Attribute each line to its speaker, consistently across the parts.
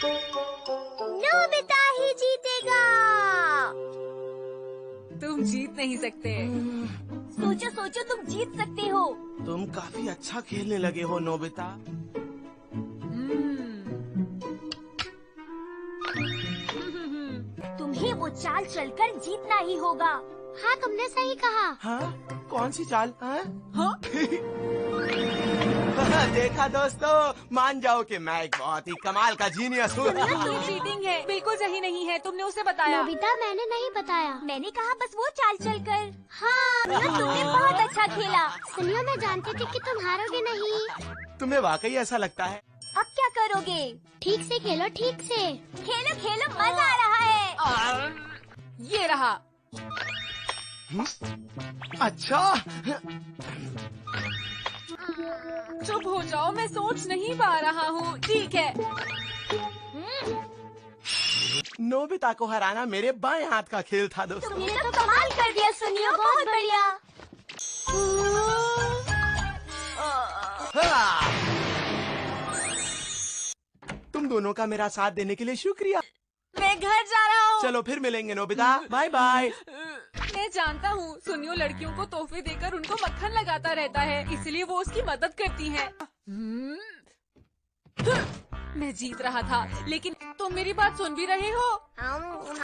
Speaker 1: Nobita ही जीतेगा।
Speaker 2: तुम जीत नहीं सकते।
Speaker 1: सोचो सोचो, तुम जीत सकते हो।
Speaker 3: तुम काफी अच्छा खेलने लगे हो नोबिता।
Speaker 1: तुम्हें वो चाल चलकर जीतना ही होगा। हाँ, तुमने सही कहा।
Speaker 3: हाँ? कौन सी चाल? हाँ? देखा दोस्तों, मान जाओ कि मैं एक बहुत ही कमाल का जीनियस हूँ।
Speaker 2: तुम चीटिंग है, बिल्कुल सही नहीं है। तुमने उसे बताया।
Speaker 1: नोबिता, मैंने नहीं बताया। मैंने कहा बस वो चाल चलकर। हाँ, तुमने बहुत अच्छा खेला। सुनियो, मैं जानती थी कि तुम हारोगे नहीं।
Speaker 3: तुम्हें वाकई ऐसा लगता है?
Speaker 1: अब क्या करोगे? ठीक से खेलो, ठीक से खेलो खेलो, मजा आ रहा है।
Speaker 2: ये रहा।
Speaker 3: अच्छा,
Speaker 2: चुप हो जाओ, मैं सोच नहीं पा रहा हूँ। ठीक है।
Speaker 3: नोबिता को हराना मेरे बाएं हाथ का खेल था दोस्तों।
Speaker 1: तुमने तो कमाल कर दिया सुनियो, बहुत बढ़िया।
Speaker 3: हाँ। तुम दोनों का मेरा साथ देने के लिए शुक्रिया।
Speaker 2: मैं घर जा रहा हूँ।
Speaker 3: चलो फिर मिलेंगे नोबिता, बाय बाय।
Speaker 2: मैं जानता हूँ, सुनियो लड़कियों को तोहफे देकर उनको मक्खन लगाता रहता है, इसलिए वो उसकी मदद करती है। मैं जीत रहा था, लेकिन तुम मेरी बात सुन भी रहे हो?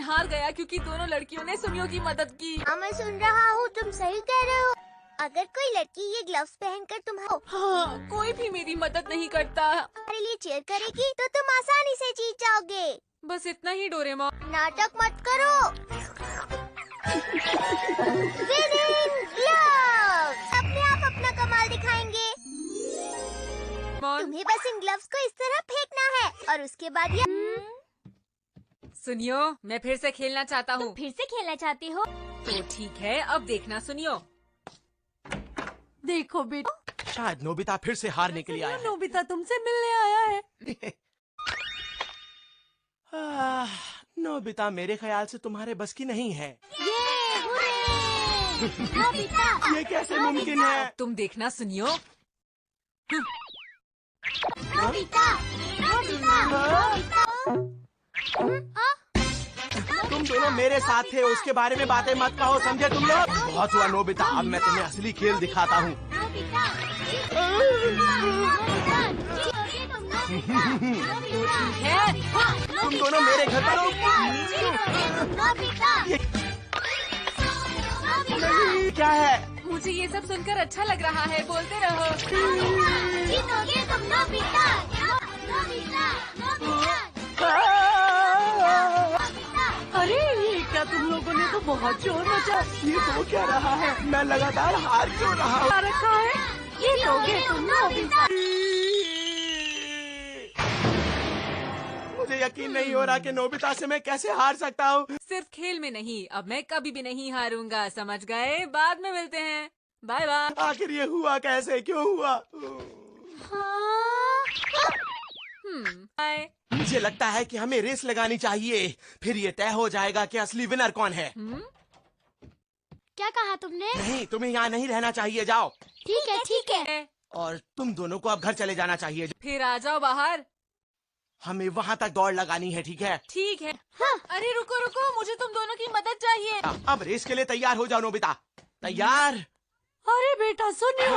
Speaker 2: हार गया क्योंकि दोनों लड़कियों ने सुनियो की मदद की।
Speaker 1: मैं सुन रहा हूँ, तुम सही कह रहे हो। अगर कोई लड़की ये ग्लव्स पहनकर
Speaker 2: हाँ, कोई भी मेरी मदद नहीं करता।
Speaker 1: तुम्हारे लिए चीयर करेगी तो तुम आसानी से जीत जाओगे।
Speaker 2: बस इतना ही डोरेमोन।
Speaker 1: नाटक मत करो। Winning gloves! अपने आप अपना कमाल दिखाएंगे। तुम्हें बस इन ग्लव्स को इस तरह फेंकना है और उसके बाद ये।
Speaker 2: सुनियो, मैं फिर से खेलना चाहता हूँ।
Speaker 1: फिर से खेलना चाहते हो?
Speaker 2: तो ठीक है, अब देखना सुनियो। देखो बेटा,
Speaker 3: शायद नोबिता फिर से हारने के लिए आया है।
Speaker 2: नोबिता तुमसे मिलने आया है।
Speaker 3: नोबिता, मेरे ख्याल से तुम्हारे बस की नहीं है।
Speaker 1: नोबिता!
Speaker 3: ये कैसे मुमकिन है?
Speaker 2: तुम देखना सुनियो।
Speaker 1: नोबिता! नोबिता!
Speaker 3: तुम दोनों मेरे साथ थे, उसके बारे में बातें मत कहो, समझे तुम लोग? बहुत हुआ नोबिता, अब मैं तुम्हें असली खेल दिखाता हूँ। तुम दोनों मेरे घर पर नहीं, क्या है?
Speaker 2: मुझे ये सब सुनकर अच्छा लग रहा है, बोलते रहो।
Speaker 1: जीतोगे तुम नोबिता! नोबिता! नोबिता!
Speaker 2: अरे ये क्या, तुम लोगों ने तो बहुत शोर मचा।
Speaker 3: ये तो क्या रहा है? मैं लगातार हार क्यों रहा हूँ?
Speaker 2: रखा है।
Speaker 1: जीतोगे तुम नोबिता!
Speaker 3: मुझे यकीन नहीं हो रहा कि नोबिता से मैं कैसे हार सकता हूँ।
Speaker 2: सिर्फ खेल में नहीं, अब मैं कभी भी नहीं हारूंगा, समझ गए? बाद में मिलते हैं, बाय बाय।
Speaker 3: आखिर ये हुआ कैसे, क्यों हुआ?
Speaker 2: बाय।
Speaker 3: मुझे लगता है कि हमें रेस लगानी चाहिए, फिर ये तय हो जाएगा कि असली विनर कौन है।
Speaker 1: क्या कहा तुमने?
Speaker 3: नहीं, तुम्हें यहाँ नहीं रहना चाहिए, जाओ।
Speaker 1: ठीक है, ठीक है।
Speaker 3: और तुम दोनों को अब घर चले जाना चाहिए।
Speaker 2: फिर आ जाओ बाहर।
Speaker 3: हमें वहाँ तक दौड़ लगानी है, ठीक है?
Speaker 2: ठीक है। हाँ। अरे रुको रुको, मुझे तुम दोनों की मदद चाहिए।
Speaker 3: अब रेस के लिए तैयार हो जाओ नोबिता। तैयार?
Speaker 2: अरे बेटा सुनियो,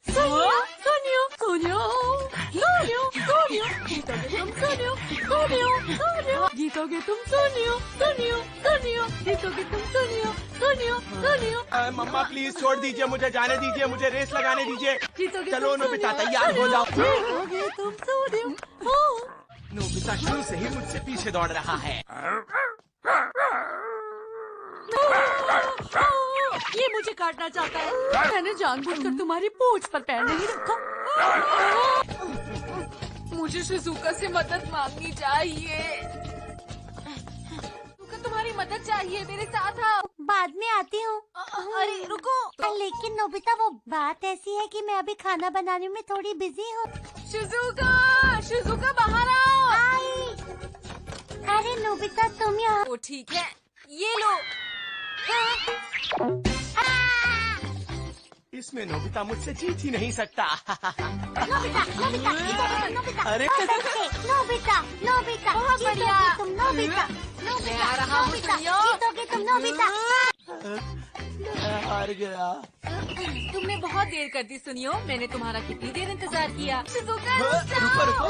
Speaker 2: सुनियो, सुनियो, सुनियो, सुनियो, सुनियो, जीतोगे तुम सुनियो, सुनियो, सुनियो, जीतोगे तुम सुनियो, सुनियो, सुनियो, जीतोगे तुम सुनियो, सुनियो, सुनियो।
Speaker 3: मम्मा प्लीज छोड़ दीजिए, मुझे जाने दीजिए, मुझे रेस लगाने दीजिए।
Speaker 2: जीतोगे
Speaker 3: चलो
Speaker 2: तुम
Speaker 3: नोबिता,
Speaker 2: सुनियो,
Speaker 3: तैयार हो जाओ।
Speaker 2: जीतोगे तुम सुनियो।
Speaker 3: नोबिता शुरू से ही मुझसे पीछे दौड़ रहा है।
Speaker 2: ये मुझे काटना चाहता है। मैंने जानबूझकर तुम्हारी पूंछ पर पैर नहीं रखा। मुझे शिजुका से मदद मांगनी चाहिए। तुम्हारी मदद चाहिए, मेरे साथ आओ।
Speaker 1: बाद में आती हूँ।
Speaker 2: अरे रुको।
Speaker 1: लेकिन नोबिता, वो बात ऐसी है कि मैं अभी खाना बनाने में थोड़ी बिजी हूँ।
Speaker 2: शिजुका, शिजुका बाहर आओ।
Speaker 1: आई। अरे नोबिता, तुम यहाँ।
Speaker 2: ओ ठीक है, ये लो।
Speaker 3: इसमें नोबिता मुझसे जीत ही नहीं सकता।
Speaker 1: नोबिता, नोबिता, नोबिता,
Speaker 3: अरे
Speaker 1: नोबिता, नोबिता, नोबिता,
Speaker 2: मैं आ रहा हूँ,
Speaker 1: नोबिता,
Speaker 2: सुनियो।
Speaker 1: जीतोगे तुम नोबिता।
Speaker 3: मैं हार गया।
Speaker 2: तुमने बहुत देर कर दी सुनियो, मैंने तुम्हारा कितनी देर इंतजार किया। शिज़ुका, रुक
Speaker 3: रुको
Speaker 2: जाओ।
Speaker 3: रुको।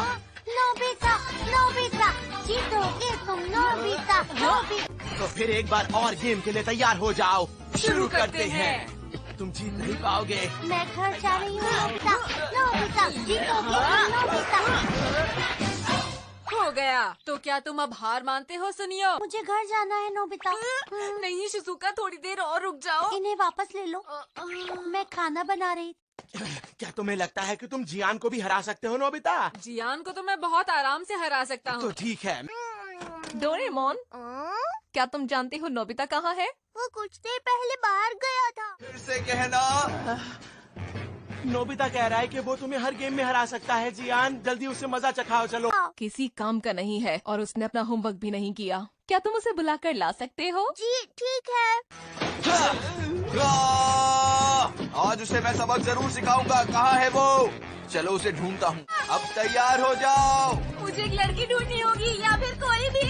Speaker 1: नोबिता, नोबिता, जीतोगे तुम नोबिता, नोबिता।
Speaker 3: तो फिर एक बार और गेम के लिए तैयार हो जाओ।
Speaker 2: शुरू करते हैं।
Speaker 3: तुम जीत नहीं पाओगे।
Speaker 1: मैं घर जा रही हूँ नोबिता, नोबिता, जीतोगे तुम नोबिता।
Speaker 2: हो गया। तो क्या तुम अब हार मानते हो सुनियो?
Speaker 1: मुझे घर जाना है नोबिता।
Speaker 2: नहीं शिज़ुका, थोड़ी देर और रुक जाओ।
Speaker 1: इन्हें वापस ले लो, मैं खाना बना रही।
Speaker 3: क्या तुम्हें लगता है कि तुम जियान को भी हरा सकते हो नोबिता?
Speaker 2: जियान को तो मैं बहुत आराम से हरा सकता
Speaker 3: तो
Speaker 2: हूँ।
Speaker 3: ठीक है।
Speaker 2: डोरेमोन, क्या तुम जानते हो नोबिता कहाँ है?
Speaker 1: वो कुछ देर पहले बाहर गया था।
Speaker 3: फिर से कहना। नोबिता कह रहा है कि वो तुम्हें हर गेम में हरा सकता है। जियान, जल्दी उससे मजा चखाओ। चलो।
Speaker 2: किसी काम का नहीं है और उसने अपना होमवर्क भी नहीं किया। क्या तुम उसे बुलाकर ला सकते हो?
Speaker 1: जी ठीक है।
Speaker 4: आज उसे मैं सबक जरूर सिखाऊंगा। कहाँ है वो? चलो उसे ढूंढता हूँ। अब तैयार हो जाओ।
Speaker 2: मुझे एक लड़की ढूंढनी होगी या फिर कोई भी।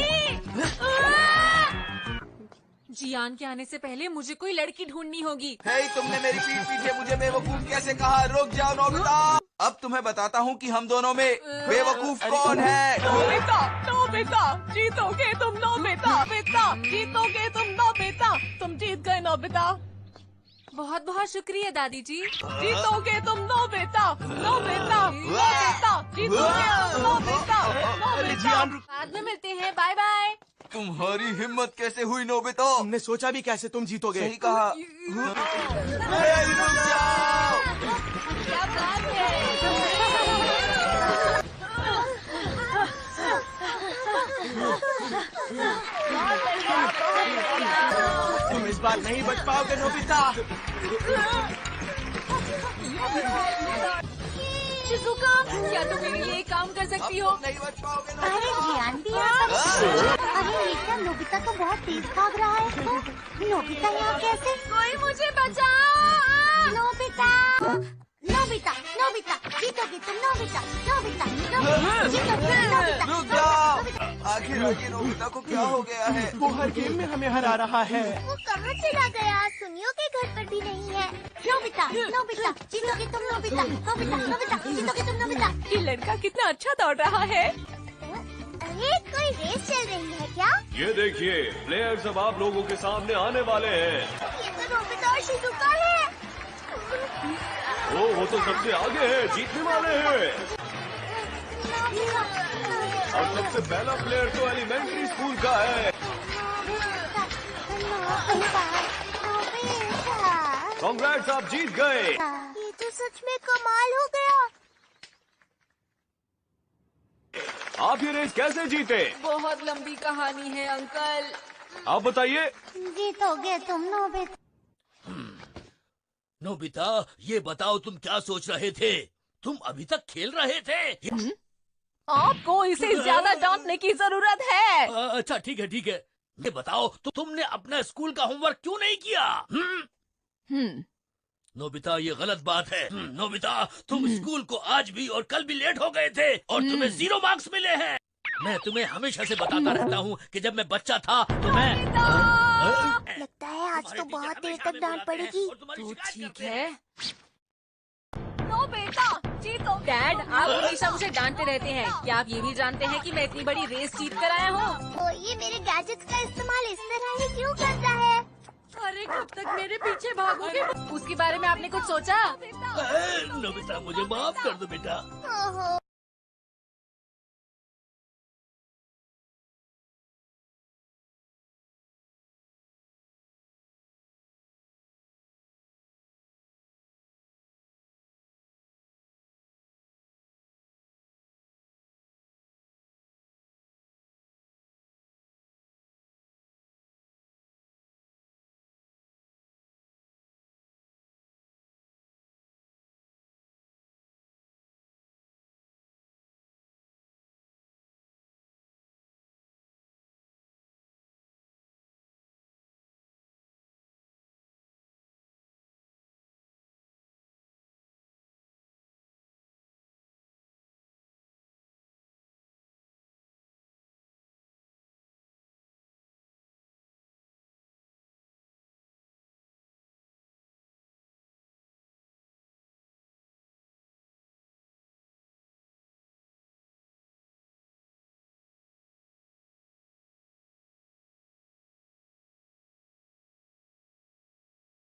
Speaker 2: जियान के आने से पहले मुझे कोई लड़की ढूंढनी होगी।
Speaker 4: हे, तुमने मेरी पीठ पीछे मुझे बेवकूफ कैसे कहा? रुक जाओ नोबिता। अब तुम्हें बताता हूँ कि हम दोनों में बेवकूफ कौन है।
Speaker 2: नोबिता, नोबिता, जीतोगे तुम नोबिता, नोबिता, जीतोगे तुम नोबिता, तुम जीत गए नोबिता। बहुत बहुत शुक्रिया दादी जी। जीतोगे तुम नोबिता, नोबिता, नोबिता, जीतोगे तुम नोबिता, नोबिता।
Speaker 3: जियान, रुक।
Speaker 2: बाद में मिलते हैं, बाय बाय।
Speaker 4: तुम्हारी हिम्मत कैसे हुई नोबिता?
Speaker 3: तुमने सोचा भी कैसे तुम जीतोगे?
Speaker 4: सही कहा। हे, रुक जाओ।
Speaker 2: क्या बात है?
Speaker 3: तुम इस बार नहीं बच पाओगे नोबिता।
Speaker 2: शिज़ुका, क्या तुम मेरे लिए एक काम कर सकती हो?
Speaker 4: नहीं बच पाओगे
Speaker 1: अरे जियान भी अरे ये क्या, नोबिता तो बहुत तेज भाग रहा है। नोबिता यहाँ कैसे?
Speaker 2: कोई मुझे बचाओ।
Speaker 1: नोबिता, नोबिता, नोबिता, जीतोगे तुम नोबिता, नोबिता, नोबिता, जीतोगे तुम नोबिता,
Speaker 4: रुक जाओ। आखिर ये नोबिता को क्या हो गया है?
Speaker 3: वो हर गेम में हमें हरा रहा है।
Speaker 1: वो कहाँ चला गया? सुनियो के घर पर भी नहीं है। नोबिता, नोबिता, जीतोगे तुम नोबिता, नोबिता, नोबिता, जीतोगे तुम नोबिता।
Speaker 2: ये लड़का कितना अच्छा दौड़ रहा है।
Speaker 1: अरे कोई रेस चल रही है क्या?
Speaker 5: ये देखिए, प्लेयर्स अब आप लोगों के सामने आने वाले हैं।
Speaker 1: ये तो नोबिता और शिज़ुका है।
Speaker 5: वो तो सबसे आगे है, जीतने वाले हैं। और सबसे पहला प्लेयर तो एलिमेंट्री स्कूल का है। कांग्रेट्स, आप जीत गए।
Speaker 1: ये तो सच में कमाल हो गया।
Speaker 5: आप ये रेस कैसे जीते?
Speaker 2: बहुत लंबी कहानी है अंकल।
Speaker 5: आप बताइए।
Speaker 1: जीतोगे तुम नोबिता।
Speaker 6: नोबिता, ये बताओ तुम क्या सोच रहे थे? तुम अभी तक खेल रहे थे?
Speaker 2: आपको इसे ज्यादा डांटने की जरूरत है।
Speaker 6: अच्छा ठीक है ठीक है। ये बताओ तो तुमने अपना स्कूल का होमवर्क क्यों नहीं किया? नोबिता, ये गलत बात है। नोबिता, तुम स्कूल को आज भी और कल भी लेट हो गए थे और तुम्हें 0 मार्क्स मिले हैं। मैं तुम्हें हमेशा से बताता रहता हूँ कि जब मैं बच्चा था तो मैं
Speaker 1: लगता है आज तो बहुत देर तक डांट पड़ेगी।
Speaker 2: तो ठीक है। नोबिता, जीतो। डैड, आप हमेशा मुझे डांटते रहते हैं। क्या आप ये भी जानते हैं कि मैं इतनी बड़ी रेस जीत कर आया हूँ?
Speaker 1: तो ये मेरे गैजेट्स का इस्तेमाल इस तरह ही क्यों करता है?
Speaker 2: अरे कब तक मेरे पीछे भागोगे? उसके बारे में आपने कुछ सोचा?
Speaker 6: नोबिता, मुझे माफ कर दो बेटा।
Speaker 1: ओहो।